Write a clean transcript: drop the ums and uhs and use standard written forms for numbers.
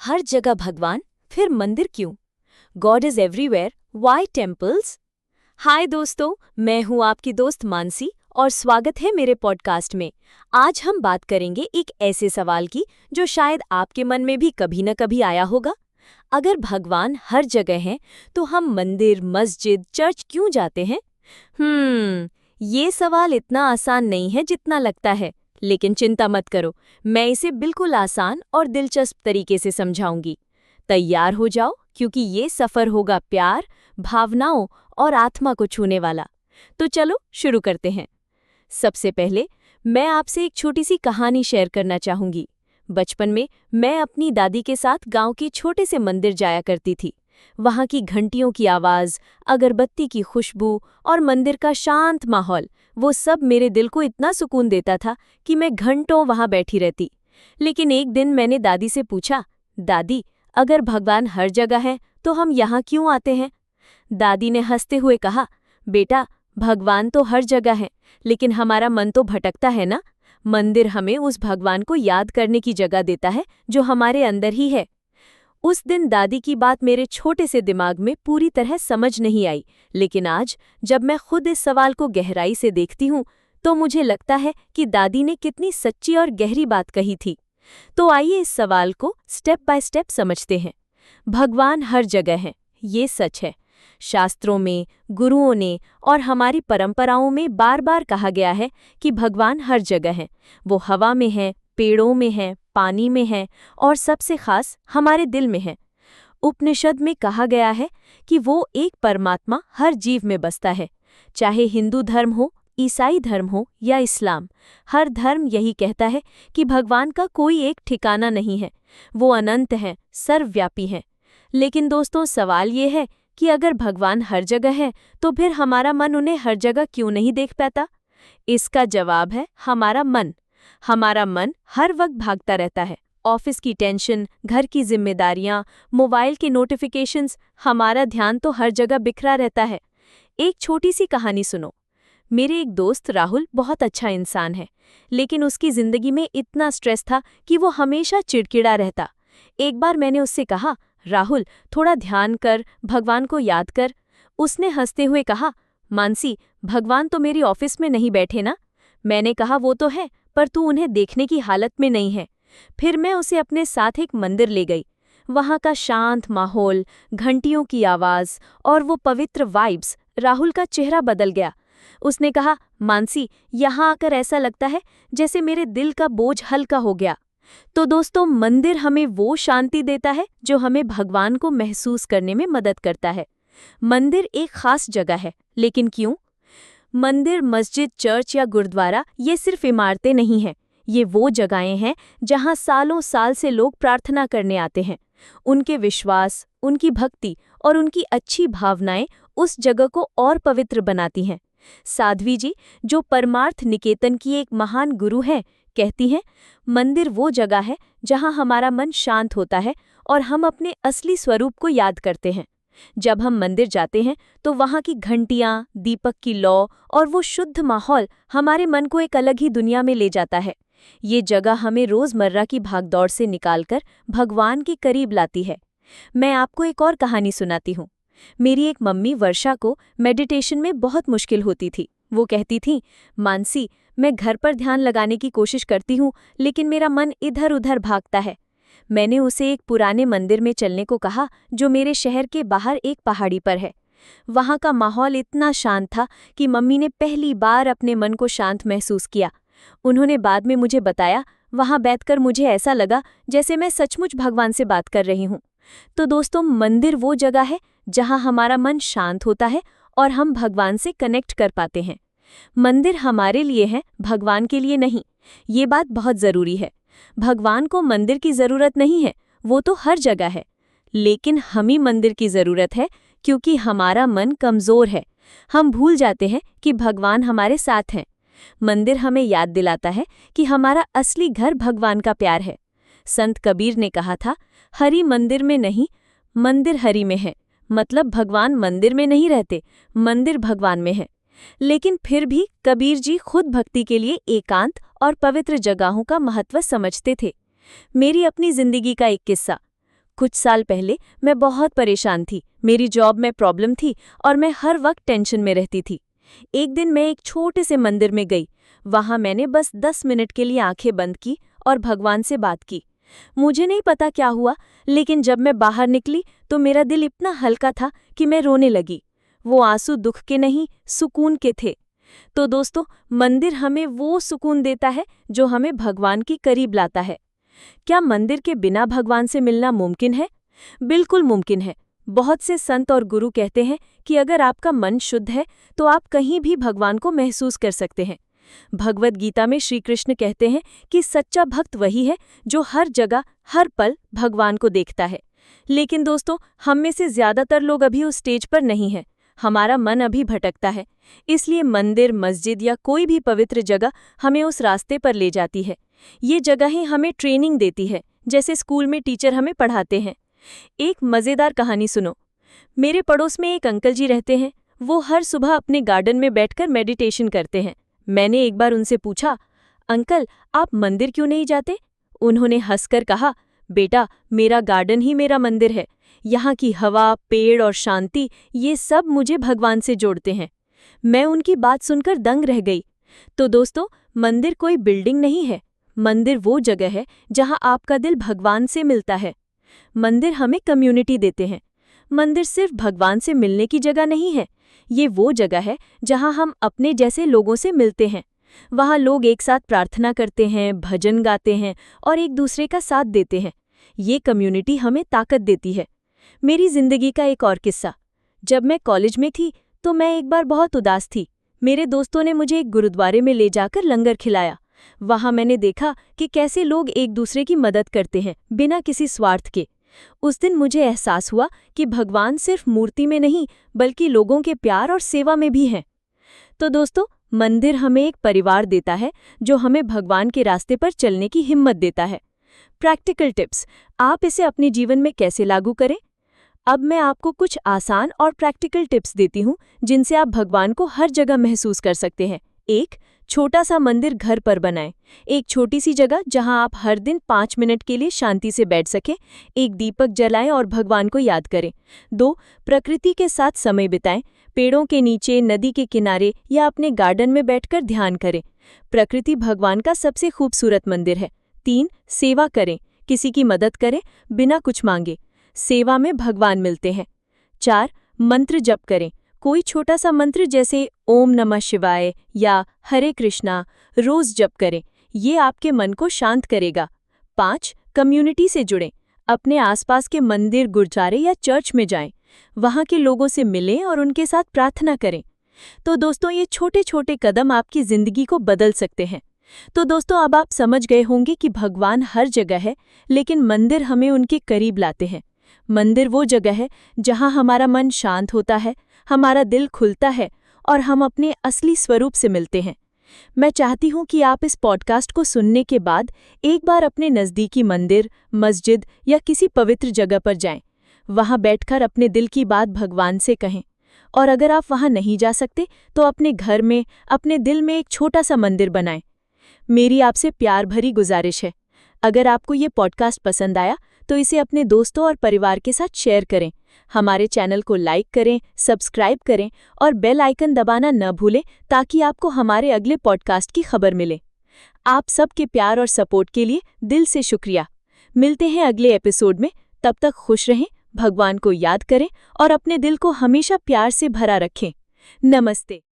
हर जगह भगवान, फिर मंदिर क्यों? God is everywhere, why temples? Hi दोस्तों, मैं हूं आपकी दोस्त मानसी और स्वागत है मेरे पॉडकास्ट में। आज हम बात करेंगे एक ऐसे सवाल की जो शायद आपके मन में भी कभी न कभी आया होगा। अगर भगवान हर जगह हैं, तो हम मंदिर, मस्जिद, चर्च क्यों जाते हैं? ये सवाल इतना आसान नहीं है जितना लगता है, लेकिन चिंता मत करो, मैं इसे बिल्कुल आसान और दिलचस्प तरीके से समझाऊंगी। तैयार हो जाओ, क्योंकि ये सफ़र होगा प्यार, भावनाओं और आत्मा को छूने वाला। तो चलो शुरू करते हैं। सबसे पहले मैं आपसे एक छोटी सी कहानी शेयर करना चाहूंगी। बचपन में मैं अपनी दादी के साथ गांव के छोटे से मंदिर जाया करती थी। वहां की घंटियों की आवाज़, अगरबत्ती की खुशबू और मंदिर का शांत माहौल, वो सब मेरे दिल को इतना सुकून देता था कि मैं घंटों वहां बैठी रहती। लेकिन एक दिन मैंने दादी से पूछा, दादी, अगर भगवान हर जगह है तो हम यहाँ क्यों आते हैं? दादी ने हंसते हुए कहा, बेटा, भगवान तो हर जगह है, लेकिन हमारा मन तो भटकता है ना। मंदिर हमें उस भगवान को याद करने की जगह देता है जो हमारे अंदर ही है। उस दिन दादी की बात मेरे छोटे से दिमाग में पूरी तरह समझ नहीं आई, लेकिन आज जब मैं खुद इस सवाल को गहराई से देखती हूँ तो मुझे लगता है कि दादी ने कितनी सच्ची और गहरी बात कही थी। तो आइए इस सवाल को स्टेप बाय स्टेप समझते हैं। भगवान हर जगह है, ये सच है। शास्त्रों में, गुरुओं ने और हमारी परंपराओं में बार बार कहा गया है कि भगवान हर जगह है। वो हवा में है, पेड़ों में है, पानी में है और सबसे खास हमारे दिल में है। उपनिषद में कहा गया है कि वो एक परमात्मा हर जीव में बसता है। चाहे हिंदू धर्म हो, ईसाई धर्म हो या इस्लाम, हर धर्म यही कहता है कि भगवान का कोई एक ठिकाना नहीं है, वो अनंत हैं, सर्वव्यापी हैं। लेकिन दोस्तों, सवाल ये है कि अगर भगवान हर जगह है तो फिर हमारा मन उन्हें हर जगह क्यों नहीं देख पाता? इसका जवाब है हमारा मन। हमारा मन हर वक्त भागता रहता है। ऑफिस की टेंशन, घर की जिम्मेदारियां, मोबाइल के नोटिफिकेशंस, हमारा ध्यान तो हर जगह बिखरा रहता है। एक छोटी सी कहानी सुनो। मेरे एक दोस्त राहुल बहुत अच्छा इंसान है, लेकिन उसकी जिंदगी में इतना स्ट्रेस था कि वो हमेशा चिड़चिड़ा रहता। एक बार मैंने उससे कहा, राहुल, थोड़ा ध्यान कर, भगवान को याद कर। उसने हंसते हुए कहा, मानसी, भगवान तो मेरी ऑफिस में नहीं बैठे ना। मैंने कहा, वो तो है, पर तू उन्हें देखने की हालत में नहीं है। फिर मैं उसे अपने साथ एक मंदिर ले गई। वहाँ का शांत माहौल, घंटियों की आवाज़ और वो पवित्र वाइब्स, राहुल का चेहरा बदल गया। उसने कहा, मानसी, यहाँ आकर ऐसा लगता है जैसे मेरे दिल का बोझ हल्का हो गया। तो दोस्तों, मंदिर हमें वो शांति देता है जो हमें भगवान को महसूस करने में मदद करता है। मंदिर एक खास जगह है, लेकिन क्यों? मंदिर, मस्जिद, चर्च या गुरुद्वारा ये सिर्फ इमारतें नहीं हैं। ये वो जगहें हैं जहाँ सालों साल से लोग प्रार्थना करने आते हैं। उनके विश्वास, उनकी भक्ति और उनकी अच्छी भावनाएं उस जगह को और पवित्र बनाती हैं। साध्वी जी, जो परमार्थ निकेतन की एक महान गुरु हैं, कहती हैं, मंदिर वो जगह है जहाँ हमारा मन शांत होता है और हम अपने असली स्वरूप को याद करते हैं। जब हम मंदिर जाते हैं तो वहाँ की घंटियाँ, दीपक की लौ और वो शुद्ध माहौल हमारे मन को एक अलग ही दुनिया में ले जाता है। ये जगह हमें रोज़मर्रा की भागदौड़ से निकालकर भगवान के करीब लाती है। मैं आपको एक और कहानी सुनाती हूँ। मेरी एक मम्मी वर्षा को मेडिटेशन में बहुत मुश्किल होती थी। वो कहती थी, मानसी, मैं घर पर ध्यान लगाने की कोशिश करती हूँ, लेकिन मेरा मन इधर उधर भागता है। मैंने उसे एक पुराने मंदिर में चलने को कहा जो मेरे शहर के बाहर एक पहाड़ी पर है। वहाँ का माहौल इतना शांत था कि मम्मी ने पहली बार अपने मन को शांत महसूस किया। उन्होंने बाद में मुझे बताया, वहाँ बैठकर मुझे ऐसा लगा जैसे मैं सचमुच भगवान से बात कर रही हूँ। तो दोस्तों, मंदिर वो जगह है जहाँ हमारा मन शांत होता है और हम भगवान से कनेक्ट कर पाते हैं। मंदिर हमारे लिए है, भगवान के लिए नहीं। ये बात बहुत ज़रूरी है। भगवान को मंदिर की ज़रूरत नहीं है, वो तो हर जगह है। लेकिन हमें मंदिर की ज़रूरत है, क्योंकि हमारा मन कमज़ोर है। हम भूल जाते हैं कि भगवान हमारे साथ हैं। मंदिर हमें याद दिलाता है कि हमारा असली घर भगवान का प्यार है। संत कबीर ने कहा था, हरि मंदिर में नहीं, मंदिर हरि में है। मतलब भगवान मंदिर में नहीं रहते, मंदिर भगवान में है। लेकिन फिर भी कबीर जी खुद भक्ति के लिए एकांत और पवित्र जगहों का महत्व समझते थे। मेरी अपनी जिंदगी का एक किस्सा। कुछ साल पहले मैं बहुत परेशान थी। मेरी जॉब में प्रॉब्लम थी और मैं हर वक्त टेंशन में रहती थी। एक दिन मैं एक छोटे से मंदिर में गई। वहां मैंने बस 10 मिनट के लिए आंखें बंद की और भगवान से बात की। मुझे नहीं पता क्या हुआ, लेकिन जब मैं बाहर निकली तो मेरा दिल इतना हल्का था कि मैं रोने लगी। वो आंसू दुख के नहीं, सुकून के थे। तो दोस्तों, मंदिर हमें वो सुकून देता है जो हमें भगवान के करीब लाता है। क्या मंदिर के बिना भगवान से मिलना मुमकिन है? बिल्कुल मुमकिन है। बहुत से संत और गुरु कहते हैं कि अगर आपका मन शुद्ध है तो आप कहीं भी भगवान को महसूस कर सकते हैं। भगवद गीता में श्री कृष्ण कहते हैं कि सच्चा भक्त वही है जो हर जगह, हर पल भगवान को देखता है। लेकिन दोस्तों, हम में से ज्यादातर लोग अभी उस स्टेज पर नहीं हैं। हमारा मन अभी भटकता है। इसलिए मंदिर, मस्जिद या कोई भी पवित्र जगह हमें उस रास्ते पर ले जाती है। ये जगहें हमें ट्रेनिंग देती है, जैसे स्कूल में टीचर हमें पढ़ाते हैं। एक मज़ेदार कहानी सुनो। मेरे पड़ोस में एक अंकल जी रहते हैं। वो हर सुबह अपने गार्डन में बैठकर मेडिटेशन करते हैं। मैंने एक बार उनसे पूछा, अंकल, आप मंदिर क्यों नहीं जाते? उन्होंने हंसकर कहा, बेटा, मेरा गार्डन ही मेरा मंदिर है। यहाँ की हवा, पेड़ और शांति, ये सब मुझे भगवान से जोड़ते हैं। मैं उनकी बात सुनकर दंग रह गई। तो दोस्तों, मंदिर कोई बिल्डिंग नहीं है। मंदिर वो जगह है जहाँ आपका दिल भगवान से मिलता है। मंदिर हमें कम्युनिटी देते हैं। मंदिर सिर्फ भगवान से मिलने की जगह नहीं है, ये वो जगह है जहाँ हम अपने जैसे लोगों से मिलते हैं। वहाँ लोग एक साथ प्रार्थना करते हैं, भजन गाते हैं और एक दूसरे का साथ देते हैं। ये कम्युनिटी हमें ताकत देती है। मेरी जिंदगी का एक और किस्सा। जब मैं कॉलेज में थी तो मैं एक बार बहुत उदास थी। मेरे दोस्तों ने मुझे एक गुरुद्वारे में ले जाकर लंगर खिलाया। वहाँ मैंने देखा कि कैसे लोग एक दूसरे की मदद करते हैं, बिना किसी स्वार्थ के। उस दिन मुझे एहसास हुआ कि भगवान सिर्फ मूर्ति में नहीं, बल्कि लोगों के प्यार और सेवा में भी है। तो दोस्तों, मंदिर हमें एक परिवार देता है जो हमें भगवान के रास्ते पर चलने की हिम्मत देता है। प्रैक्टिकल टिप्स, आप इसे अपने जीवन में कैसे लागू करें? अब मैं आपको कुछ आसान और प्रैक्टिकल टिप्स देती हूँ जिनसे आप भगवान को हर जगह महसूस कर सकते हैं। 1. छोटा सा मंदिर घर पर बनाएं। एक छोटी सी जगह जहां आप हर दिन 5 मिनट के लिए शांति से बैठ सकें। एक दीपक जलाएं और भगवान को याद करें। 2. प्रकृति के साथ समय बिताएं। पेड़ों के नीचे, नदी के किनारे या अपने गार्डन में बैठकर ध्यान करें। प्रकृति भगवान का सबसे खूबसूरत मंदिर है। 3. सेवा करें। किसी की मदद करें बिना कुछ मांगे। सेवा में भगवान मिलते हैं। 4. मंत्र जप करें। कोई छोटा सा मंत्र जैसे ओम नमः शिवाय या हरे कृष्णा रोज जप करें। ये आपके मन को शांत करेगा। 5. कम्युनिटी से जुड़ें। अपने आसपास के मंदिर, गुरुद्वारे या चर्च में जाएं। वहाँ के लोगों से मिलें और उनके साथ प्रार्थना करें। तो दोस्तों, ये छोटे छोटे कदम आपकी जिंदगी को बदल सकते हैं। तो दोस्तों, अब आप समझ गए होंगे कि भगवान हर जगह है, लेकिन मंदिर हमें उनके करीब लाते हैं। मंदिर वो जगह है जहाँ हमारा मन शांत होता है, हमारा दिल खुलता है और हम अपने असली स्वरूप से मिलते हैं। मैं चाहती हूँ कि आप इस पॉडकास्ट को सुनने के बाद एक बार अपने नज़दीकी मंदिर, मस्जिद या किसी पवित्र जगह पर जाएं। वहाँ बैठकर अपने दिल की बात भगवान से कहें। और अगर आप वहाँ नहीं जा सकते तो अपने घर में, अपने दिल में एक छोटा सा मंदिर बनाएं। मेरी आपसे प्यार भरी गुजारिश है, अगर आपको ये पॉडकास्ट पसंद आया तो इसे अपने दोस्तों और परिवार के साथ शेयर करें। हमारे चैनल को लाइक करें, सब्सक्राइब करें और बेल आइकन दबाना न भूलें ताकि आपको हमारे अगले पॉडकास्ट की खबर मिले। आप सबके प्यार और सपोर्ट के लिए दिल से शुक्रिया। मिलते हैं अगले एपिसोड में। तब तक खुश रहें, भगवान को याद करें और अपने दिल को हमेशा प्यार से भरा रखें। नमस्ते।